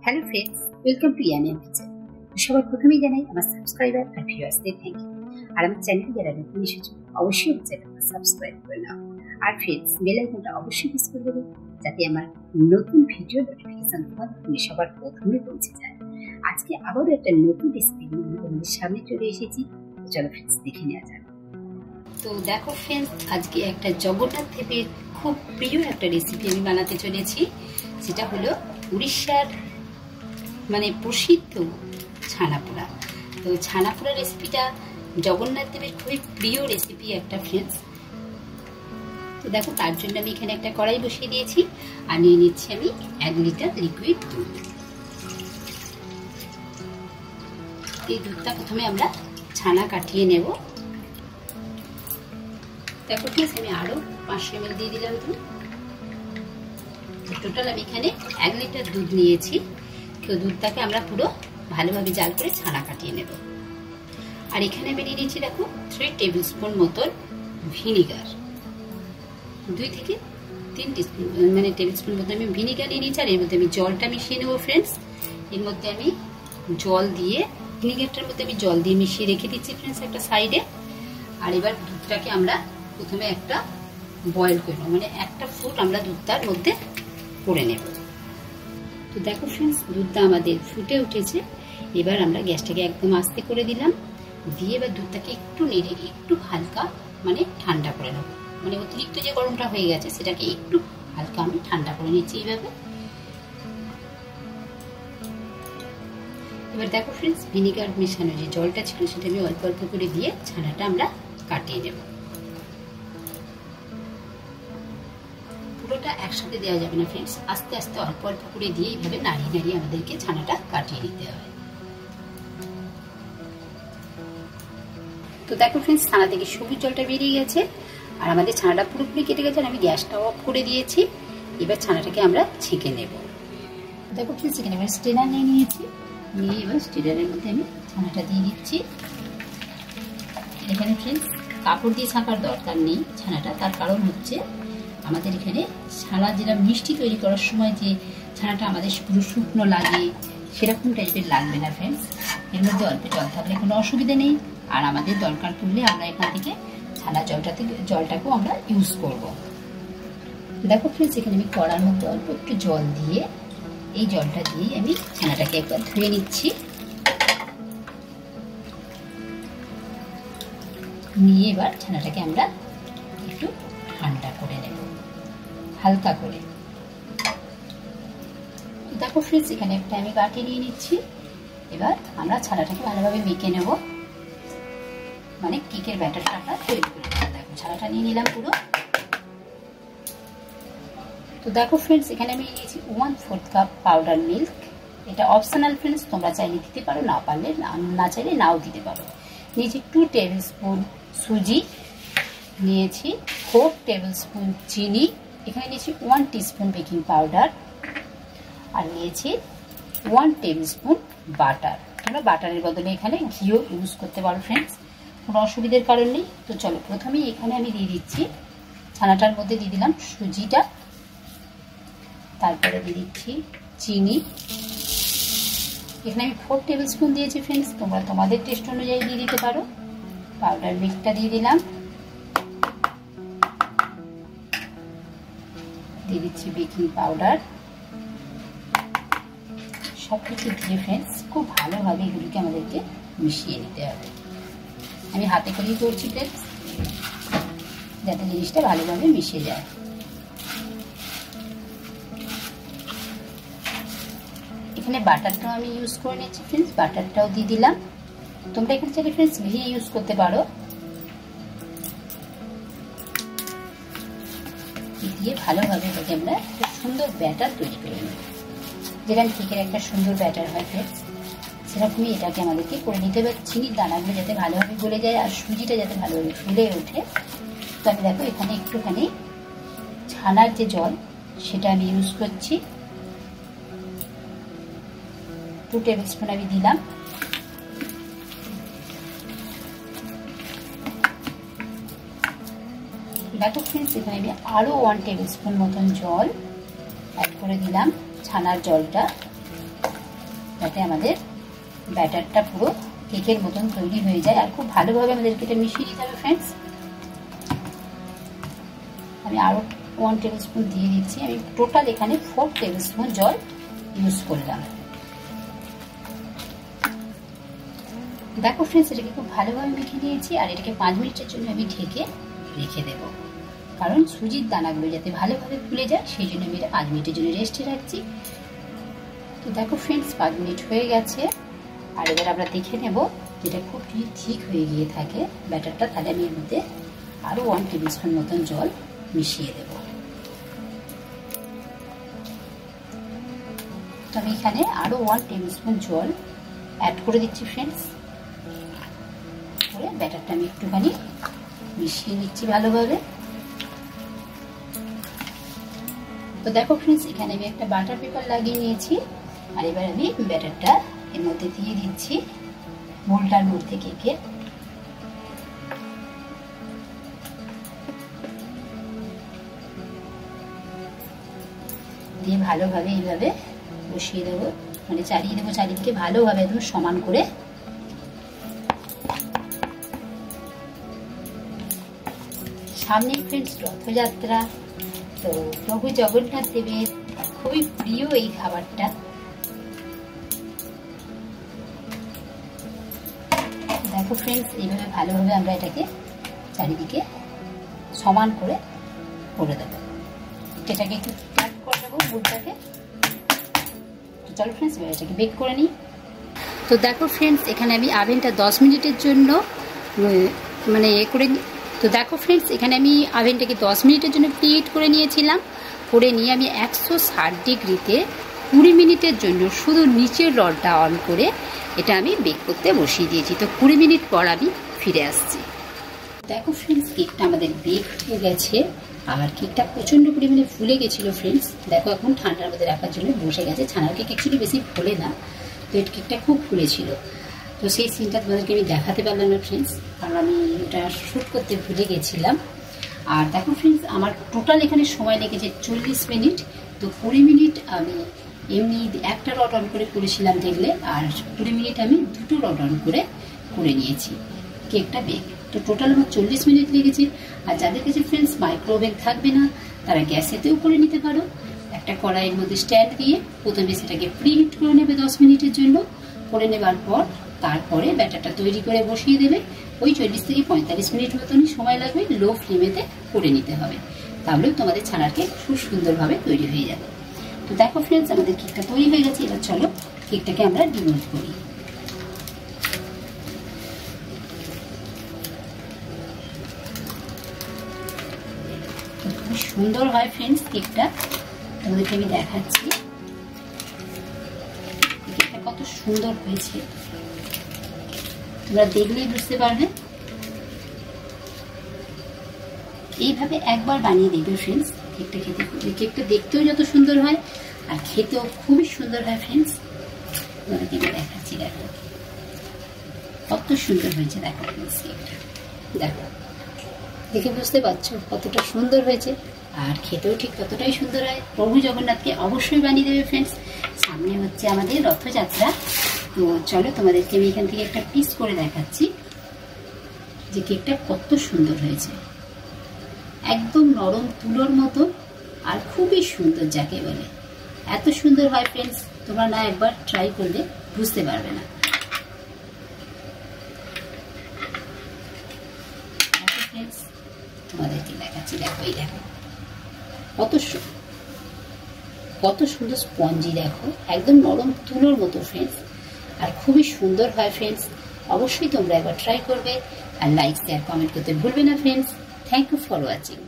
Hello friends, welcome to Yummy Yum Kitchen. সবার প্রথমেই জানাই আমার সাবস্ক্রাইবার আর ভিউয়ার্সদের থ্যাংক ইউ। আর আমার চ্যানেল যারা নতুন এসেছো অবশ্যই আমার চ্যানেলটা সাবস্ক্রাইব করে নাও। আর ফ্রেন্ডস, বেল আইকনটা অবশ্যই প্রেস করে দেবে যাতে আমার নতুন ভিডিও নোটিফিকেশন তোমাদের সবার প্রথমে পৌঁছে যায়। আজকে আবারও একটা নতুন রেসিপি নিয়ে তোমাদের সামনে চলে এসেছি। চলো ফ্রেন্ডস, দেখে নেওয়া যাক। তো দেখো ফ্রেন্ডস, আজকে একটা জগন্নাথ দেবের খুব প্রিয় একটা রেসিপি আমি বানাতে চলেছি। সেটা হলো উড়িষ্যার প্রসিদ্ধ ছানাপোড়া। তো ছানাপোড়া রেসিপিটা জগন্নাথ দেবের খুবই প্রিয় রেসিপি একটা ফ্রেন্ডস। তো দেখো, তার জন্য আমি এখানে একটা কড়াই বসিয়ে দিয়েছি আর নিয়ে নিচ্ছি আমি 1 লিটার লিকুইড দুধ। এই দুধটা প্রথমে আমরা ছানা কাটিয়ে নেব। দেখো ফ্রেন্ডস, আমি আরো 500 ml দিয়ে দিলাম দুধ। টোটাল আমি এখানে 1 লিটার দুধ নিয়েছি। দুধটাকে আমরা পুরো ভালোভাবে জাল করে ছানা কাটিয়ে নেব। আর এখানে আমি নিয়ে নিচ্ছি দেখো 3 টেবিল স্পুন মতন ভিনিগার। 2 থেকে 3 টেবিল স্পুন মতো আমি ভিনিগার নিয়ে নিচ্ছি। আর এর মধ্যে আমি জলটা মিশিয়ে নেবো ফ্রেন্ডস। এর মধ্যে আমি জল দিয়ে, ভিনিগারটার মধ্যে আমি জল দিয়ে মিশিয়ে রেখে দিচ্ছি ফ্রেন্ডস একটা সাইডে। আর এবার দুধটাকে আমরা প্রথমে একটা বয়েল করে নেব, একটা ফুট আমরা দুধটার মধ্যে করে নেব। তো দেখো ফ্রেন্ডস, দুধটা আমাদের ফুটে উঠেছে। এবার আমরা গ্যাসটাকে একদম আস্তে করে দিলাম, দিয়ে এবার দুধটাকে একটু নেড়ে একটু হালকা ঠান্ডা করে নেব। অতিরিক্ত যে গরমটা হয়ে গেছে সেটাকে একটু হালকা আমি ঠান্ডা করে নিচ্ছি এইভাবে। এবার দেখো ফ্রেন্ডস, ভিনিগার মেশানো যে জলটা ছিল সেটা আমি অল্প অল্প করে দিয়ে ছানাটা আমরা কাটিয়ে নেব। পুরোটা একসাথে দেওয়া যাবে না ফ্রেন্ডস, আস্তে আস্তে অল্প অল্প করে দিয়ে এইভাবে নাড়িয়ে নাড়িয়ে আমাদেরকে ছানাটা কাটিয়ে নিতে হবে। তো দেখো ফ্রেন্ডস, ছানা থেকে সবুজ জলটা বেরিয়ে গেছে আর আমাদের ছানাটা পুরোপুরি কেটে গেছে। আমি গ্যাসটা অফ করে দিয়েছি। এবার ছানাটাকে আমরা ছেঁকে নেব। দেখো ফ্রেন্ডস, এখানে আমি স্ট্রেনার নিয়ে নিয়েছি। নিয়ে এবার স্ট্রেনারের মধ্যে আমি ছানাটা দিয়ে দিচ্ছি। এখানে ফ্রেন্ডস কাপড় দিয়ে ছাঁকার দরকার নেই ছানাটা, তার কারণ হচ্ছে আমাদের এখানে ছানা যেটা মিষ্টি তৈরি করার সময় যে ছানাটা আমাদের পুরো শুকনো লাগে সেরকম টাইপের লাগবে না ফ্রেন্ডস। এর মধ্যে অল্প জল থাকলে কোনো অসুবিধা নেই। আর আমাদের দরকার পড়লে আমরা এখান থেকে ছানা জলটাকেও আমরা ইউজ করব। দেখো ফ্রেন্ডস, এখানে আমি কড়ার মধ্যে অল্প একটু জল দিয়ে, এই জলটা দিয়ে আমি ছানাটাকে একবার ধুয়ে নিচ্ছি। নিয়ে এবার ছানাটাকে আমরা একটু ঠান্ডা করে নেব হালকা করে। দেখো ফ্রেন্ডস, এখানে একটা আমি বাটি নিয়ে নিচ্ছি। এবার আমরা ছানাটাকে ভালোভাবে মেখে নেব, কেকের ব্যাটারটা তৈরি করে নেব। দেখো ছানাটা নিয়ে নিলাম পুরো। তো দেখো ফ্রেন্ডস, এখানে আমি নিয়েছি 1/4 কাপ পাউডার মিল্ক। এটা অপশনাল ফ্রেন্ডস, তোমরা চাইলে দিতে পারো, না চাইলে নাও দিতে পারো। নিয়েছি 2 টেবিল স্পুন সুজি, নিয়েছি 4 টেবিল স্পুন চিনি, এখানে নিয়েছি 1 টিস্পুন বেকিং পাউডার, আর নিয়েছি 1 টেবিল স্পুন বাটার। তোমরা বাটারের বদলে এখানে ঘিও ইউজ করতে পারো ফ্রেন্ডস, কোনো অসুবিধার কারণ নেই। তো চলো, প্রথমেই এখানে আমি দিয়ে দিচ্ছি ছানাটার মধ্যে দিয়ে দিলাম সুজিটা, তারপরে দিয়ে দিচ্ছি চিনি। এখানে আমি 4 টেবিল স্পুন দিয়েছি ফ্রেন্ডস, তোমরা তোমাদের টেস্ট অনুযায়ী দিয়ে দিতে পারো। পাউডার মিল্কটা দিয়ে দিলাম, দিয়ে দিচ্ছি বেকিং পাউডার। সবকিছু দিয়ে ফ্রেন্ডস খুব ভালোভাবে এগুলিকে আমাদেরকে মিশিয়ে নিতে হবে। আমি হাতে করেই করছি ফ্রেন্ডস, যাতে জিনিসটা ভালোভাবে মিশে যায়। এখানে বাটারটাও আমি ইউজ করে নিচ্ছি ফ্রেন্ডস, বাটারটাও দিয়ে দিলাম। তোমরা এখানে চাইলে ফ্রেন্ডস ঘি ইউজ করতে পারো। দিয়ে ভালোভাবে এটাকে আমরা খুব সুন্দর ব্যাটার তৈরি করে নেব। যেরকম কেকের একটা সুন্দর ব্যাটার হয় ফ্রেন্ডস, সেরকমই এটাকে আমাদেরকে করে নিতে হবে। চিনির দানাগুলো যাতে ভালোভাবে গলে যায় আর সুজিটা যাতে ভালোভাবে ফুলে ওঠে। তো আমি দেখো এখানে একটুখানি ছানার যে জল সেটা আমি ইউজ করছি, 2 টেবিল স্পুন আমি দিলাম। দেখো ফ্রেন্ডস, এখানে আমি আরো 1 টেবিল স্পুন মতন জল অ্যাড করে দিলাম, ছানার জলটা। যাতে আমাদের ব্যাটারটা পুরো কেকের মতন তৈরি হয়ে যায়। আর খুব ভালোভাবে আমাদেরকে এটা মিশিয়ে দিতে হবে ফ্রেন্ডস। আমি আরও 1 টেবিল স্পুন দিয়ে দিচ্ছি। আমি টোটাল এখানে 4 টেবিল স্পুন জল ইউজ করলাম। দেখো ফ্রেন্ডস, এটাকে খুব ভালোভাবে মেখে নিয়েছি। আর এটাকে 5 মিনিটের জন্য আমি ঢেকে রেখে দেবো, কারণ সুজির দানাগুলো যাতে ভালোভাবে ফুলে যায় সেই জন্য আমি এটা 5 মিনিটের জন্য রেস্টে রাখছি। তো দেখো ফ্রেন্ডস, 5 মিনিট হয়ে গেছে। আর এবার আমরা দেখে নেব যেটা খুব ঠিক হয়ে গিয়ে থাকে ব্যাটারটা, তাহলে আমি এর মধ্যে আরও 1 টেবিল স্পুন মতন জল মিশিয়ে দেব। তো আমি এখানে আরও 1 টেবিল স্পুন জল অ্যাড করে দিচ্ছি ফ্রেন্ডস। করে ব্যাটারটা আমি একটুখানি মিশিয়ে নিচ্ছি ভালোভাবে। তো দেখো ফ্রেন্ডস, এখানে আমি একটা বাটার পেপার লাগিয়ে নিয়েছি। আর এবার আমি ব্যাটারটা এর মধ্যে দিয়ে দিচ্ছি মোল্ডটার মধ্যে কেকের। দিয়ে ভালোভাবে এইভাবে বসিয়ে দেবো, মানে চালিয়ে দেবো চারিদিকে ভালোভাবে একদম সমান করে। সামনে ফ্রেন্ডস রথযাত্রা, তো প্রভু জগন্নাথ দেবের খুবই প্রিয় এই খাবারটা। দেখো ফ্রেন্ডস, এইভাবে ভালোভাবে আমরা এটাকে চারিদিকে সমান করে দেবো। এটাকে একটু টাইট করে দেবো বুটটাকে। তো চলো ফ্রেন্ডস, এবার এটাকে বেক করে নিই। তো দেখো ফ্রেন্ডস, এখানে আমি আভেনটা 10 মিনিটের জন্য মানে করে নিই। তো দেখো ফ্রেন্ডস, এখানে আমি আভেনটাকে 10 মিনিটের জন্য প্রিহিট করে নিয়েছিলাম। করে নিয়ে আমি 160 ডিগ্রিতে 20 মিনিটের জন্য শুধু নিচের রডটা অন করে এটা আমি বেক করতে বসিয়ে দিয়েছি। তো 20 মিনিট পর আমি ফিরে আসছি। দেখো ফ্রেন্ডস, কেকটা আমাদের বেক হয়ে গেছে। আর কেকটা প্রচণ্ড পরিমাণে ফুলে গেছিলো ফ্রেন্ডস। দেখো এখন ঠান্ডার মধ্যে রাখার জন্য বসে গেছে। ছানার কেক অ্যাকচুয়ালি বেশি ফোলে না, তো এই কেকটা খুব ফুলেছিল। তো সেই সিনটা তোমাদেরকে আমি দেখাতে পারলাম না ফ্রেন্ডস, কারণ আমি ওটা শ্যুট করতে ভুলে গেছিলাম। আর দেখো ফ্রেন্ডস, আমার টোটাল এখানে সময় লেগেছে 40 মিনিট। তো 20 মিনিট আমি এমনি একটা রড অন করে করেছিলাম দেখলে, আর 20 মিনিট আমি 2টো রড অন করে নিয়েছি কেকটা বেক। তো টোটাল আমার 40 মিনিট লেগেছে। আর যাদের কাছে ফ্রেন্ডস মাইক্রোওভেন থাকবে না, তারা গ্যাসেতেও করে নিতে পারো। একটা কড়াইয়ের মধ্যে স্ট্যান্ড দিয়ে প্রথমে সেটাকে প্রিহিট করে নেবে 10 মিনিটের জন্য। করে নেবার পর তারপরে ব্যাটারটা তৈরি করে বসিয়ে দেবে। ওই 40 থেকে 45 মিনিট মতনই সময় লাগবে, লো ফ্লেমেতে করে নিতে হবে। তাহলেও তোমাদের ছানার কেক খুব সুন্দরভাবে তৈরি হয়ে যাবে। তো দেখো ফ্রেন্ডস, আমাদের কেকটা তৈরি হয়ে গেছে। এবার চলো কেকটাকে আমরা ডিমোল্ড করি। খুব সুন্দর হয় ফ্রেন্ডস কেকটা, তোমাদেরকে আমি দেখাচ্ছি কেকটা কত সুন্দর হয়েছে। তোমরা দেখলেই বুঝতে পারবে। এইভাবে একবার বানিয়ে দেখবে ফ্রেন্ডস কেকটা খেতে। কেকটা দেখতেও যত সুন্দর হয় আর খেতেও খুবই সুন্দর হয় ফ্রেন্ডস। তোমাদেরকে আমি দেখাচ্ছি, দেখো কত সুন্দর হয়েছে। দেখো ফ্রেন্ডস কেকটা, দেখো দেখে বুঝতে পারছো কতটা সুন্দর হয়েছে। আর খেতেও ঠিক ততটাই সুন্দর হয়। প্রভু জগন্নাথকে অবশ্যই বানিয়ে দেবে ফ্রেন্ডস। সামনে হচ্ছে আমাদের রথযাত্রা। তো চলো তোমাদেরকে আমি এখান থেকে একটা পিস করে দেখাচ্ছি যে কেকটা কত সুন্দর হয়েছে। একদম নরম তুলোর মতো আর খুবই সুন্দর, যাকে বলে এত সুন্দর হয় ফ্রেন্ডস। তোমরা না একবার ট্রাই করলে বুঝতে পারবে না। ফ্রেন্ডস তোমাদেরকে দেখাচ্ছি, দেখো এই দেখো কত সুন্দর স্পঞ্জি, দেখো একদম নরম তুলোর মতো ফ্রেন্ডস। আর খুবই সুন্দর হয় ফ্রেন্ডস। অবশ্যই তোমরা একবার ট্রাই করবে। আর লাইক শেয়ার কমেন্ট করতে ভুলবে না friends. Thank you for watching.